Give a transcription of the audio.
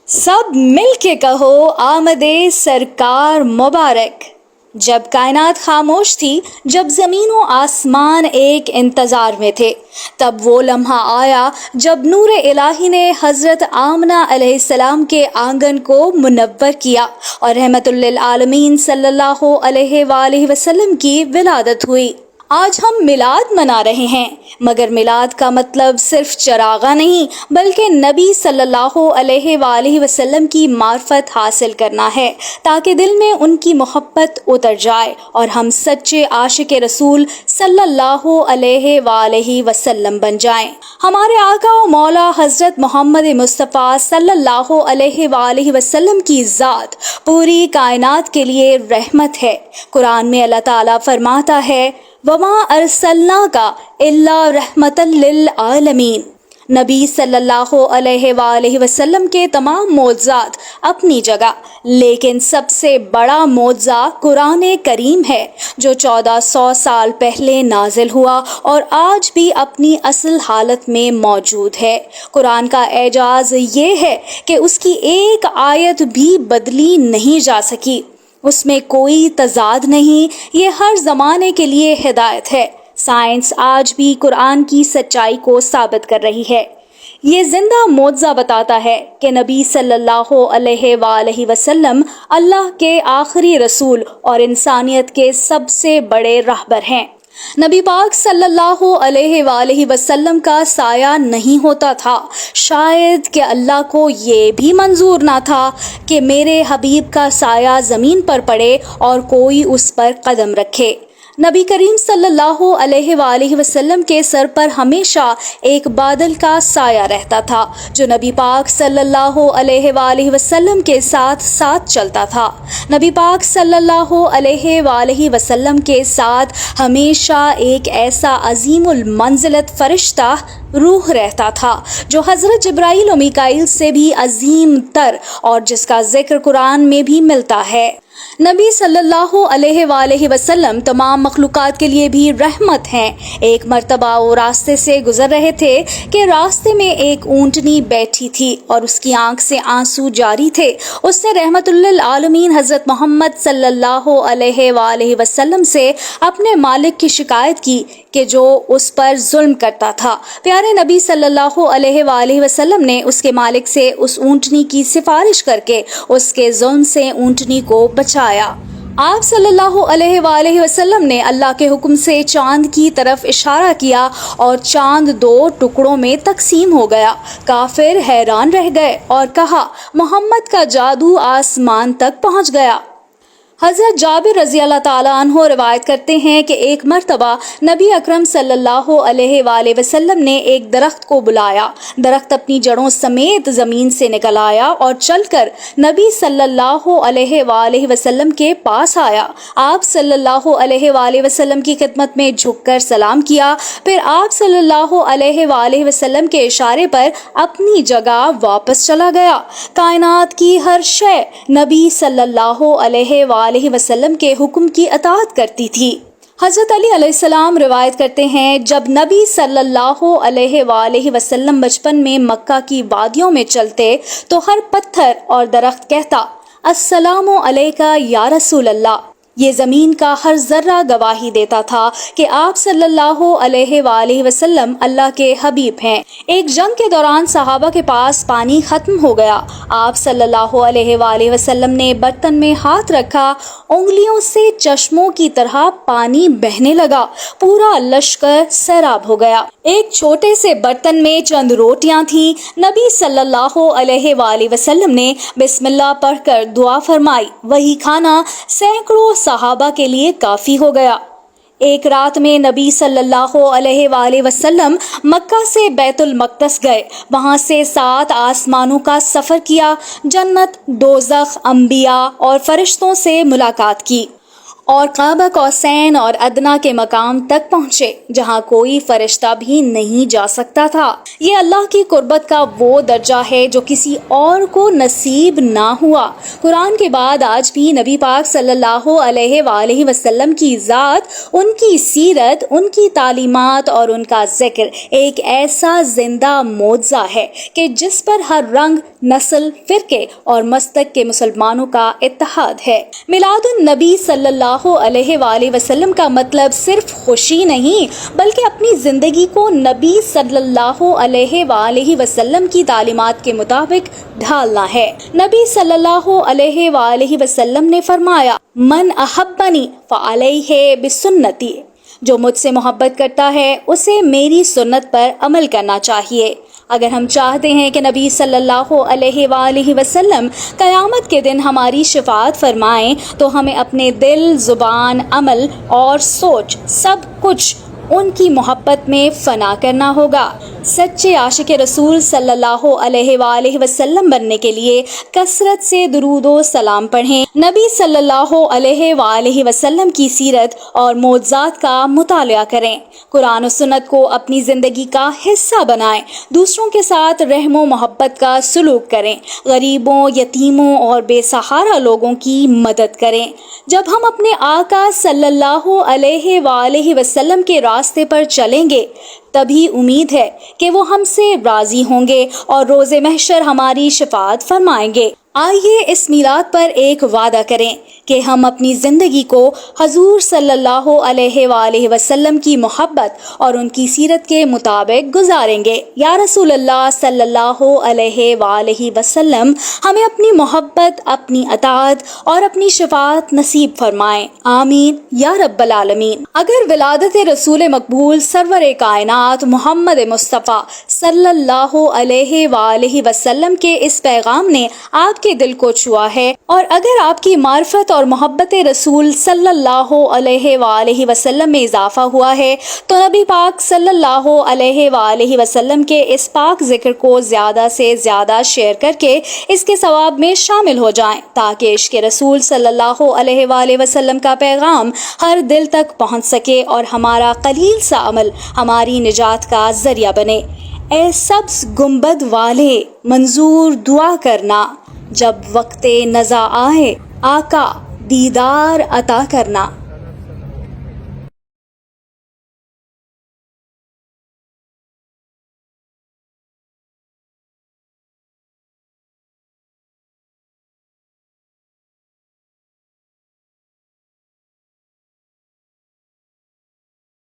सब मिल के कहो आमदे सरकार मुबारक। जब कायनात खामोश थी, जब ज़मीन व आसमान एक इंतज़ार में थे, तब वो लम्हा आया जब नूर इलाही ने हज़रत आमना अलैहिस्सलाम के आंगन को मुनव्वर किया और रहमतुल लिल आलमीन सल्लल्लाहु अलैहि वसल्लम की विलादत हुई। आज हम मिलाद मना रहे हैं, मगर मिलाद का मतलब सिर्फ चरागा नहीं, बल्कि नबी सल्लल्लाहु अलैहि वसल्लम की मार्फत हासिल करना है, ताकि दिल में उनकी मोहब्बत उतर जाए और हम सच्चे आशिक रसूल सल्लल्लाहु अलैहि वसल्लम बन जाएं। हमारे आका और मौला हज़रत मोहम्मद मुस्तफ़ा सल्लल्लाहु अलैहि वसल्लम की ज़ात पूरी कायनात के लिए रहमत है। कुरान में अल्लाह ताला फरमाता है, वमा अरसलनाका इल्ला रहमतल लिल आलमीन। नबी सल्लल्लाहु अलैहि वसल्लम के तमाम मौज़ात अपनी जगह, लेकिन सबसे बड़ा मौज़ा कुरान करीम है, जो 1400 साल पहले नाजिल हुआ और आज भी अपनी असल हालत में मौजूद है। कुरान का एजाज़ ये है कि उसकी एक आयत भी बदली नहीं जा सकी, उसमें कोई तज़ाद नहीं, ये हर ज़माने के लिए हिदायत है। साइंस आज भी कुरान की सच्चाई को साबित कर रही है। ये जिंदा मौज़ा बताता है कि नबी सल्लल्लाहु अलैहि वसल्लम अल्लाह के आखिरी रसूल और इंसानियत के सबसे बड़े रहबर हैं। नबी पाक सल्लल्लाहु अलैहि वसल्लम का साया नहीं होता था। शायद कि अल्लाह को ये भी मंजूर ना था कि मेरे हबीब का साया ज़मीन पर पड़े और कोई उस पर कदम रखे। नबी करीम सल्लल्लाहु अलैहि वसल्लम के सर पर हमेशा एक बादल का साया रहता था, जो नबी पाक सल्लल्लाहु अलैहि वसल्लम के साथ साथ चलता था। नबी पाक सल्लल्लाहु अलैहि वसल्लम के साथ हमेशा एक ऐसा अजीमुल मंजिलत फरिश्ता रूह रहता था, जो हज़रत जिब्राइल और मीकाईल से भी अजीम तर और जिसका जिक्र कुरान में भी मिलता है। नबी सल्लल्लाहु अलैहि वसल्लम तमाम मखलूकात के लिए भी रहमत हैं। एक मर्तबा वो रास्ते से गुजर रहे थे कि रास्ते में एक ऊंटनी बैठी थी और उसकी आंख से आंसू जारी थे। उसने रहमतुल लिल आलमीन हज़रत मोहम्मद सल्लल्लाहु अलैहि वसल्लम से अपने मालिक की शिकायत की कि जो उस पर जुल्म करता था। प्यारे नबी सल्लल्लाहु अलैहि वसल्लम ने उसके मालिक से उस ऊंटनी की सिफारिश करके उसके जुल्म से ऊंटनी को बचाया। आप सल्लल्लाहु अलैहि वसल्लम ने अल्लाह के हुक्म से चांद की तरफ इशारा किया और चांद 2 टुकड़ों में तकसीम हो गया। काफिर हैरान रह गए और कहा, मोहम्मद का जादू आसमान तक पहुंच गया। हज़रत जाबिर रज़ी अल्लाह ताला अन्हो रिवायत करते हैं कि एक मर्तबा नबी अकरम सल्लल्लाहु अलैहि वसल्लम ने एक दरख्त को बुलाया। दरख्त अपनी जड़ों समेत ज़मीन से निकल आया और चलकर नबी सल्लल्लाहु अलैहि वसल्लम के पास आया। आप सल्लल्लाहु अलैहि वसल्लम की खिदमत में झुककर सलाम किया, फिर आप सल्लल्लाहु अलैहि वसल्लम के इशारे पर अपनी जगह वापस चला गया। कायनात की हर शय नबी सल्लल्लाहु अलैहि वसल्लम के हुक्म की अताअत करती थी। हज़रत अली अलैहिस्सलाम रिवायत करते हैं, जब नबी सल्लल्लाहु अलैहि वसल्लम बचपन में मक्का की वादियों में चलते तो हर पत्थर और दरख्त कहता, अस्सलामु अलैका या रसूल अल्लाह। ये ज़मीन का हर ज़र्रा गवाही देता था कि आप सल्लल्लाहु अलैहि वसल्लम अल्लाह के हबीब हैं। एक जंग के दौरान सहाबा के पास पानी ख़त्म हो गया। आप सल्लल्लाहु अलैहि वसल्लम ने बर्तन में हाथ रखा, उंगलियों से चश्मों की तरह पानी बहने लगा। पूरा लश्कर सैराब हो गया। एक छोटे से बर्तन में चंद रोटियां थीं। नबी सल्लल्लाहु अलैहि वसल्लम ने बिस्मिल्लाह पढ़कर दुआ फरमाई। वही खाना सैकड़ों सहाबा के लिए काफी हो गया। एक रात में नबी सल्लल्लाहु अलैहि वसल्लम मक्का से बैतुल मक़दस गए। वहां से 7 आसमानों का सफर किया, जन्नत, दोज़ख, अंबिया और फरिश्तों से मुलाकात की। اور قاب قوسین اور ادنا کے مقام تک پہنچے جہاں کوئی فرشتہ بھی نہیں جا سکتا تھا۔ یہ اللہ کی قربت کا وہ درجہ ہے جو کسی اور کو نصیب نہ ہوا۔ قرآن کے بعد آج بھی نبی پاک صلی اللہ علیہ وآلہ وسلم کی ذات، ان کی سیرت، ان کی تعلیمات اور ان کا ذکر ایک ایسا زندہ معجزہ ہے کہ جس پر ہر رنگ، نسل، فرقے اور مسلک کے مسلمانوں کا اتحاد ہے۔ میلاد النبی صلی اللہ علیہ وآلہ وسلم کا مطلب صرف خوشی نہیں بلکہ اپنی زندگی کو نبی صلی اللہ علیہ وآلہ وسلم کی تعلیمات کے مطابق ڈھالنا ہے۔ نبی صلی اللہ علیہ وآلہ وسلم نے فرمایا، من احبنی فعلیہ بسنتی، جو مجھ سے محبت کرتا ہے اسے میری سنت پر عمل کرنا چاہیے۔ اگر ہم چاہتے ہیں کہ نبی صلی اللہ علیہ وآلہ وسلم قیامت کے دن ہماری شفاعت فرمائیں تو ہمیں اپنے دل، زبان، عمل اور سوچ سب کچھ ان کی محبت میں فنا کرنا ہوگا۔ سچے عاشق رسول صلی اللہ علیہ وآلہ وسلم بننے کے لیے کثرت سے درود و سلام پڑھیں، نبی صلی اللہ علیہ وآلہ وسلم کی سیرت اور معجزات کا مطالعہ کریں، قرآن و سنت کو اپنی زندگی کا حصہ بنائیں، دوسروں کے ساتھ رحم و محبت کا سلوک کریں، غریبوں، یتیموں اور بے سہارا لوگوں کی مدد کریں۔ جب ہم اپنے آقا صلی اللہ علیہ وآلہ وسلم کے راستے پر چلیں گے تبھی امید ہے کہ وہ ہم سے راضی ہوں گے اور روز محشر ہماری شفاعت فرمائیں گے۔ آئیے اس میلاد پر ایک وعدہ کریں کہ ہم اپنی زندگی کو حضور صلی اللہ علیہ وآلہ وسلم کی محبت اور ان کی سیرت کے مطابق گزاریں گے۔ یا رسول اللہ صلی اللہ علیہ وآلہ وسلم ہمیں اپنی محبت، اپنی اطاعت اور اپنی شفاعت نصیب فرمائیں، آمین یا رب العالمین۔ اگر ولادت رسول مقبول سرور کائنات محمد مصطفیٰ صلی اللہ علیہ وآلہ وسلم کے اس پیغام نے آپ کے دل کو چھوا ہے، اور اگر آپ کی معرفت اور محبت رسول صلی اللہ علیہ وآلہ وسلم میں اضافہ ہوا ہے تو نبی پاک صلی اللہ علیہ وآلہ وسلم کے اس پاک ذکر کو زیادہ سے زیادہ شیئر کر کے اس کے ثواب میں شامل ہو جائیں تاکہ عشق رسول صلی اللہ علیہ وآلہ وسلم کا پیغام ہر دل تک پہنچ سکے اور ہمارا قلیل سا عمل ہماری نجات کا ذریعہ بنے۔ اے سبز گنبد والے منظور دعا کرنا، جب وقت نزا آئے آقا دیدار عطا کرنا۔